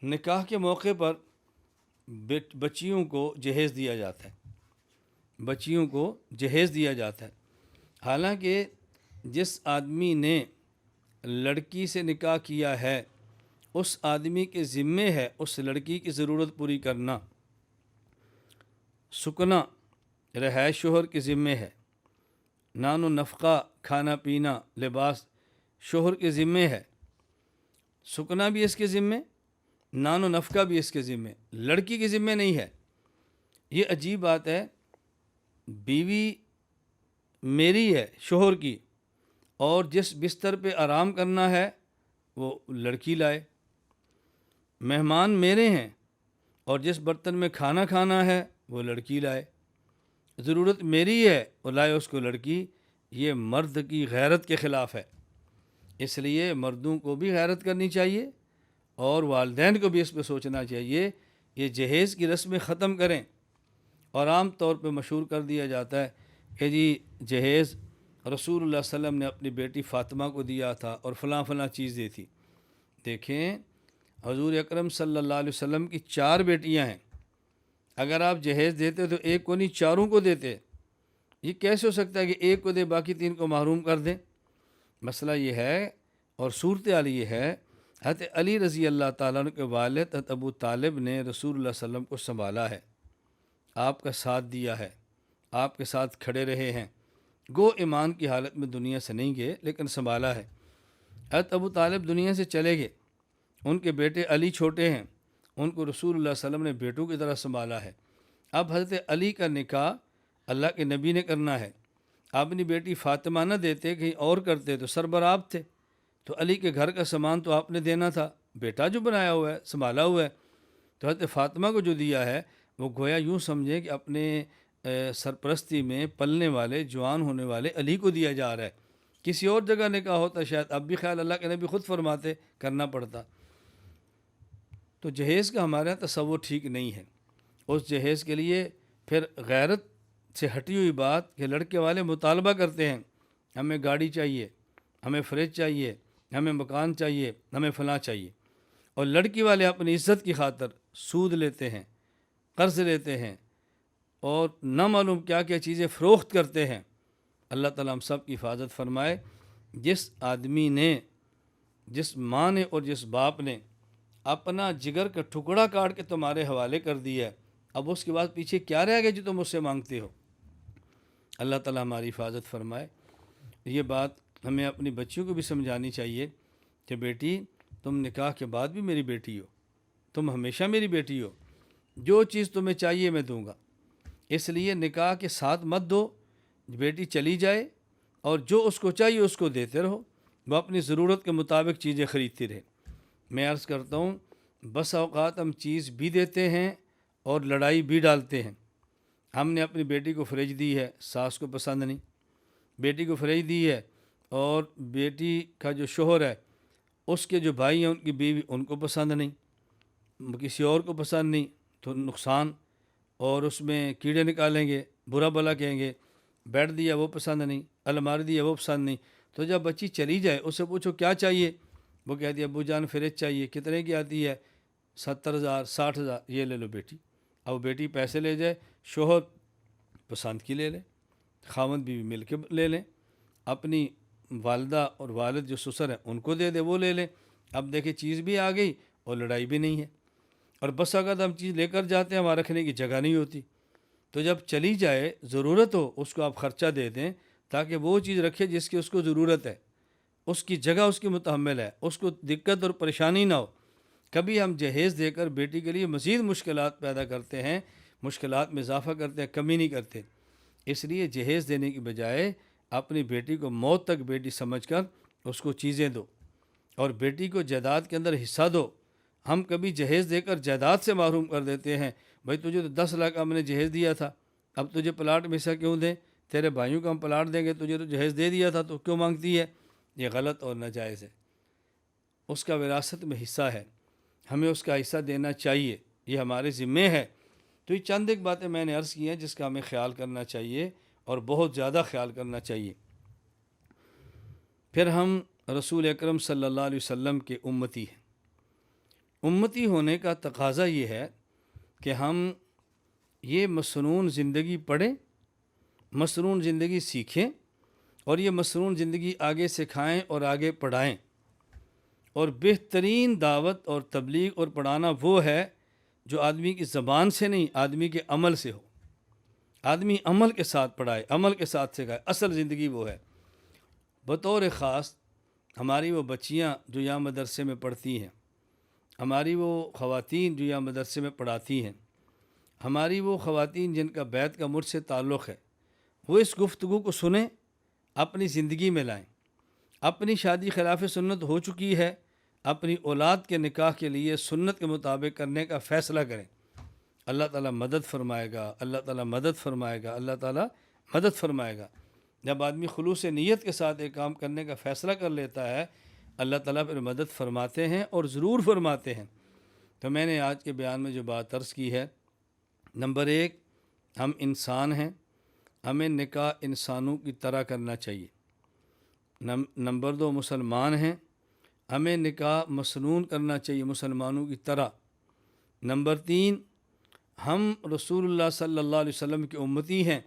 نکاح کے موقع پر بچیوں کو جہیز دیا جاتا ہے، بچیوں کو جہیز دیا جاتا ہے۔ حالانکہ جس آدمی نے لڑکی سے نکاح کیا ہے اس آدمی کے ذمے ہے اس لڑکی کی ضرورت پوری کرنا، سکنا رہائش شوہر کے ذمے ہے، نان و نفقہ کھانا پینا لباس شوہر کے ذمے ہے، سکنا بھی اس کے ذمے، نان و نفقہ بھی اس کے ذمے، لڑکی کے ذمے نہیں ہے۔ یہ عجیب بات ہے، بیوی میری ہے شوہر کی، اور جس بستر پہ آرام کرنا ہے وہ لڑکی لائے، مہمان میرے ہیں اور جس برتن میں کھانا کھانا ہے وہ لڑکی لائے، ضرورت میری ہے اور لائے اس کو لڑکی۔ یہ مرد کی غیرت کے خلاف ہے۔ اس لیے مردوں کو بھی غیرت کرنی چاہیے اور والدین کو بھی اس پہ سوچنا چاہیے، یہ جہیز کی رسمیں ختم کریں۔ اور عام طور پہ مشہور کر دیا جاتا ہے کہ جی جہیز رسول اللہ صلی اللہ علیہ وسلم نے اپنی بیٹی فاطمہ کو دیا تھا اور فلاں فلاں چیز دی تھی۔ دیکھیں حضور اکرم صلی اللہ علیہ وسلم کی 4 بیٹیاں ہیں، اگر آپ جہیز دیتے تو ایک کو نہیں 4 کو دیتے۔ یہ کیسے ہو سکتا ہے کہ ایک کو دے باقی 3 کو محروم کر دیں؟ مسئلہ یہ ہے اور صورتحال یہ ہے، حضرت علی رضی اللہ تعالیٰ عنہ کے والد حضرت ابو طالب نے رسول اللہ صلی اللہ علیہ وسلم کو سنبھالا ہے، آپ کا ساتھ دیا ہے، آپ کے ساتھ کھڑے رہے ہیں، گو ایمان کی حالت میں دنیا سے نہیں گئے لیکن سنبھالا ہے۔ حضرت ابو طالب دنیا سے چلے گئے، ان کے بیٹے علی چھوٹے ہیں، ان کو رسول اللہ صلی اللہ علیہ وسلم نے بیٹوں کی طرح سنبھالا ہے۔ اب حضرت علی کا نکاح اللہ کے نبی نے کرنا ہے، اپنی بیٹی فاطمہ نہ دیتے کہیں اور کرتے تو سربراہ تھے، تو علی کے گھر کا سامان تو آپ نے دینا تھا، بیٹا جو بنایا ہوا ہے سنبھالا ہوا ہے، تو حضرت فاطمہ کو جو دیا ہے وہ گویا یوں سمجھے کہ اپنے سرپرستی میں پلنے والے جوان ہونے والے علی کو دیا جا رہا ہے۔ کسی اور جگہ نکاح ہوتا شاید اب بھی خیال اللہ کے نبی خود فرماتے کرنا پڑتا۔ تو جہیز کا ہمارا تصور ٹھیک نہیں ہے۔ اس جہیز کے لیے پھر غیرت سے ہٹی ہوئی بات کہ لڑکے والے مطالبہ کرتے ہیں، ہمیں گاڑی چاہیے، ہمیں فریج چاہیے، ہمیں مکان چاہیے، ہمیں فلاں چاہیے، اور لڑکی والے اپنی عزت کی خاطر سود لیتے ہیں، قرض لیتے ہیں اور نہ معلوم کیا کیا چیزیں فروخت کرتے ہیں۔ اللہ تعالیٰ ہم سب کی حفاظت فرمائے۔ جس آدمی نے، جس ماں نے اور جس باپ نے اپنا جگر کا ٹکڑا کاٹ کے تمہارے حوالے کر دیا ہے، اب اس کے بعد پیچھے کیا رہ گیا جو تم اس سے مانگتے ہو؟ اللہ تعالیٰ ہماری حفاظت فرمائے۔ یہ بات ہمیں اپنی بچیوں کو بھی سمجھانی چاہیے کہ بیٹی تم نکاح کے بعد بھی میری بیٹی ہو، تم ہمیشہ میری بیٹی ہو، جو چیز تمہیں چاہیے میں دوں گا۔ اس لیے نکاح کے ساتھ مت دو، بیٹی چلی جائے اور جو اس کو چاہیے اس کو دیتے رہو، وہ اپنی ضرورت کے مطابق چیزیں خریدتی رہے۔ میں عرض کرتا ہوں بس اوقات ہم چیز بھی دیتے ہیں اور لڑائی بھی ڈالتے ہیں۔ ہم نے اپنی بیٹی کو فریج دی ہے، ساس کو پسند نہیں، بیٹی کو فریج دی ہے اور بیٹی کا جو شوہر ہے اس کے جو بھائی ہیں ان کی بیوی ان کو پسند نہیں، کسی اور کو پسند نہیں، تو نقصان، اور اس میں کیڑے نکالیں گے، برا بلا کہیں گے، بیڈ دیا وہ پسند نہیں، الماری دیا وہ پسند نہیں۔ تو جب بچی چلی جائے اس سے پوچھو کیا چاہیے، وہ کہتی ہے ابو جان فریج چاہیے، کتنے کی آتی ہے؟ 70,000 60,000، یہ لے لو بیٹی۔ اب بیٹی پیسے لے جائے، شوہر پسند کی لے لے، خاوند بیوی مل کے لے لیں، اپنی والدہ اور والد جو سسر ہیں ان کو دے دے، وہ لے لیں۔ اب دیکھیں چیز بھی آ گئی اور لڑائی بھی نہیں ہے۔ اور بس اگر ہم چیز لے کر جاتے ہیں وہاں رکھنے کی جگہ نہیں ہوتی، تو جب چلی جائے ضرورت ہو اس کو آپ خرچہ دے دیں تاکہ وہ چیز رکھے جس کی اس کو ضرورت ہے، اس کی جگہ اس کی متحمل ہے، اس کو دقت اور پریشانی نہ ہو۔ کبھی ہم جہیز دے کر بیٹی کے لیے مزید مشکلات پیدا کرتے ہیں، مشکلات میں اضافہ کرتے ہیں، کمی نہیں کرتے۔ اس لیے جہیز دینے کی بجائے اپنی بیٹی کو موت تک بیٹی سمجھ کر اس کو چیزیں دو اور بیٹی کو جائیداد کے اندر حصہ دو۔ ہم کبھی جہیز دے کر جائیداد سے محروم کر دیتے ہیں، بھائی تجھے تو 10 لاکھ ہم نے جہیز دیا تھا، اب تجھے پلاٹ میں حصہ کیوں دیں؟ تیرے بھائیوں کو ہم پلاٹ دیں گے، تجھے تو جہیز دے دیا تھا تو کیوں مانگتی ہے؟ یہ غلط اور ناجائز ہے۔ اس کا وراثت میں حصہ ہے، ہمیں اس کا حصہ دینا چاہیے، یہ ہمارے ذمے ہے۔ تو یہ چند ایک باتیں میں نے عرض کی ہیں جس کا ہمیں خیال کرنا چاہیے اور بہت زیادہ خیال کرنا چاہیے۔ پھر ہم رسول اکرم صلی اللہ علیہ وسلم کے امتی ہیں، امتی ہونے کا تقاضا یہ ہے کہ ہم یہ مصنون زندگی پڑھیں، مصنون زندگی سیکھیں، اور یہ مصنون زندگی آگے سکھائیں اور آگے پڑھائیں۔ اور بہترین دعوت اور تبلیغ اور پڑھانا وہ ہے جو آدمی کی زبان سے نہیں، آدمی کے عمل سے ہو۔ آدمی عمل کے ساتھ پڑھائے، عمل کے ساتھ سکھائے، اصل زندگی وہ ہے۔ بطور خاص ہماری وہ بچیاں جو یہاں مدرسے میں پڑھتی ہیں، ہماری وہ خواتین جو یہاں مدرسے میں پڑھاتی ہیں، ہماری وہ خواتین جن کا بیت کا مجھ سے تعلق ہے، وہ اس گفتگو کو سنیں، اپنی زندگی میں لائیں۔ اپنی شادی خلاف سنت ہو چکی ہے، اپنی اولاد کے نکاح کے لیے سنت کے مطابق کرنے کا فیصلہ کریں۔ اللہ تعالیٰ مدد فرمائے گا، اللہ تعالیٰ مدد فرمائے گا، اللہ تعالیٰ مدد فرمائے گا۔ جب آدمی خلوص نیت کے ساتھ ایک کام کرنے کا فیصلہ کر لیتا ہے، اللہ تعالیٰ پھر مدد فرماتے ہیں اور ضرور فرماتے ہیں۔ تو میں نے آج کے بیان میں جو بات عرض کی ہے، نمبر 1، ہم انسان ہیں، ہمیں نکاح انسانوں کی طرح کرنا چاہیے۔ نمبر 2، مسلمان ہیں، ہمیں نکاح مسنون کرنا چاہیے مسلمانوں کی طرح۔ نمبر 3، ہم رسول اللہ صلی اللہ علیہ وسلم کی امتی ہیں،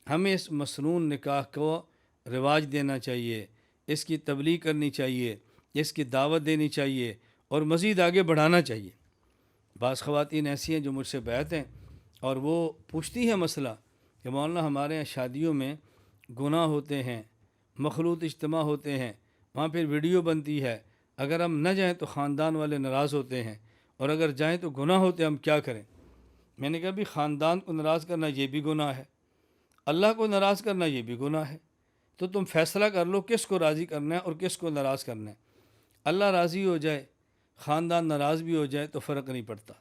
ہمیں اس مسنون نکاح کو رواج دینا چاہیے، اس کی تبلیغ کرنی چاہیے، اس کی دعوت دینی چاہیے اور مزید آگے بڑھانا چاہیے۔ بعض خواتین ایسی ہیں جو مجھ سے بیعت ہیں اور وہ پوچھتی ہیں مسئلہ کہ مولانا ہمارے یہاں شادیوں میں گناہ ہوتے ہیں، مخلوط اجتماع ہوتے ہیں، وہاں پھر ویڈیو بنتی ہے، اگر ہم نہ جائیں تو خاندان والے ناراض ہوتے ہیں، اور اگر جائیں تو گناہ ہوتے ہیں، ہم کیا کریں؟ میں نے کہا بھی خاندان کو ناراض کرنا یہ بھی گناہ ہے، اللہ کو ناراض کرنا یہ بھی گناہ ہے، تو تم فیصلہ کر لو کس کو راضی کرنا ہے اور کس کو ناراض کرنا ہے۔ اللہ راضی ہو جائے، خاندان ناراض بھی ہو جائے تو فرق نہیں پڑتا،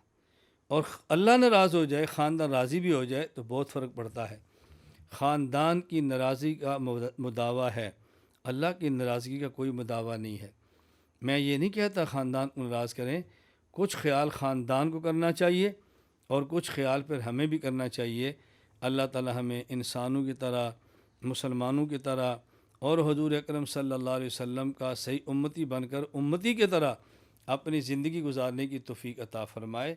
اور اللہ ناراض ہو جائے، خاندان راضی بھی ہو جائے تو بہت فرق پڑتا ہے۔ خاندان کی ناراضی کا مداوع ہے، اللہ کی ناراضگی کا کوئی مداوع نہیں ہے۔ میں یہ نہیں کہتا خاندان کو ناراض کریں، کچھ خیال خاندان کو کرنا چاہیے اور کچھ خیال پھر ہمیں بھی کرنا چاہیے۔ اللہ تعالی ہمیں انسانوں کی طرح، مسلمانوں کی طرح اور حضور اکرم صلی اللہ علیہ وسلم کا صحیح امتی بن کر امتی کی طرح اپنی زندگی گزارنے کی توفیق عطا فرمائے۔